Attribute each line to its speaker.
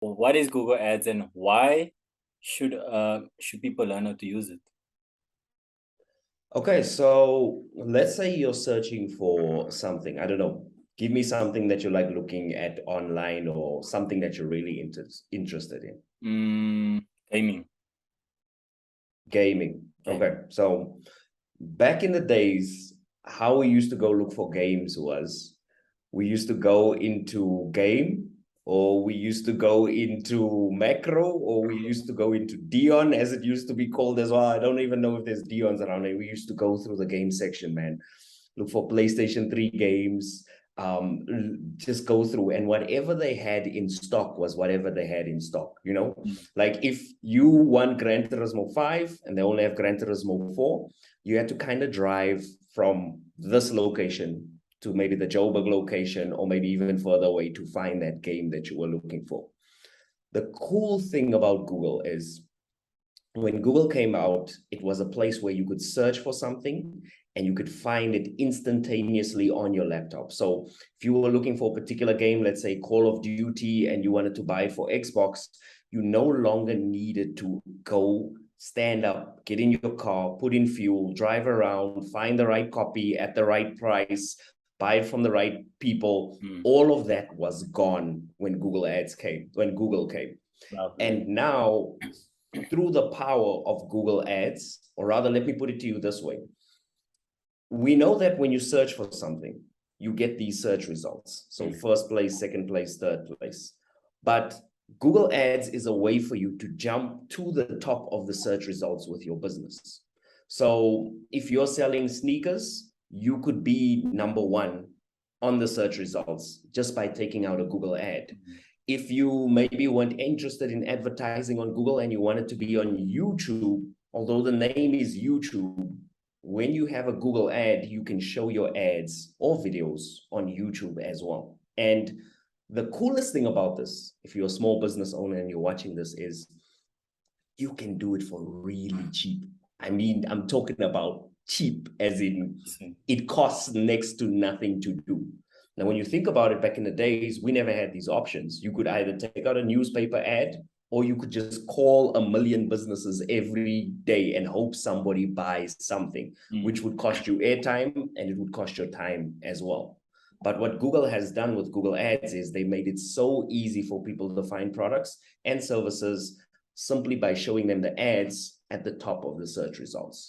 Speaker 1: What is Google Ads and why should people learn how to use it?
Speaker 2: Okay, so let's say you're searching for something. I don't know. Give me something that you like looking at online or something that you're really interested in.
Speaker 1: Gaming.
Speaker 2: Gaming.
Speaker 1: Gaming.
Speaker 2: Okay, so back in the days, how we used to go look for games was we used to go into Game, or we used to go into Macro, or we used to go into Dion, as it used to be called as well. I don't even know if there's Dions around here. We used to go through the game section, man. Look for PlayStation 3 games, just go through, and whatever they had in stock was whatever they had in stock, you know? Like if you want Gran Turismo 5 and they only have Gran Turismo 4, you had to kind of drive from this location to maybe the Joburg location, or maybe even further away to find that game that you were looking for. The cool thing about Google is when Google came out, it was a place where you could search for something and you could find it instantaneously on your laptop. So if you were looking for a particular game, let's say Call of Duty, and you wanted to buy it for Xbox, you no longer needed to go stand up, get in your car, put in fuel, drive around, find the right copy at the right price, buy it from the right people. All of that was gone when Google Ads came, when Google came.
Speaker 1: Lovely.
Speaker 2: And now, through the power of Google Ads, or rather, let me put it to you this way. We know that when you search for something, you get these search results. So first place, second place, third place. But Google Ads is a way for you to jump to the top of the search results with your business. So if you're selling sneakers, you could be number one on the search results just by taking out a Google ad. If you maybe weren't interested in advertising on Google and you wanted to be on YouTube, although the name is YouTube, when you have a Google ad, you can show your ads or videos on YouTube as well. And the coolest thing about this, if you're a small business owner and you're watching this, is you can do it for really cheap. I mean, I'm talking about cheap, as in it costs next to nothing to do. Now, when you think about it, back in the days, we never had these options. You could either take out a newspaper ad, or you could just call a million businesses every day and hope somebody buys something, which would cost you airtime and it would cost your time as well. But what Google has done with Google Ads is they made it so easy for people to find products and services simply by showing them the ads at the top of the search results.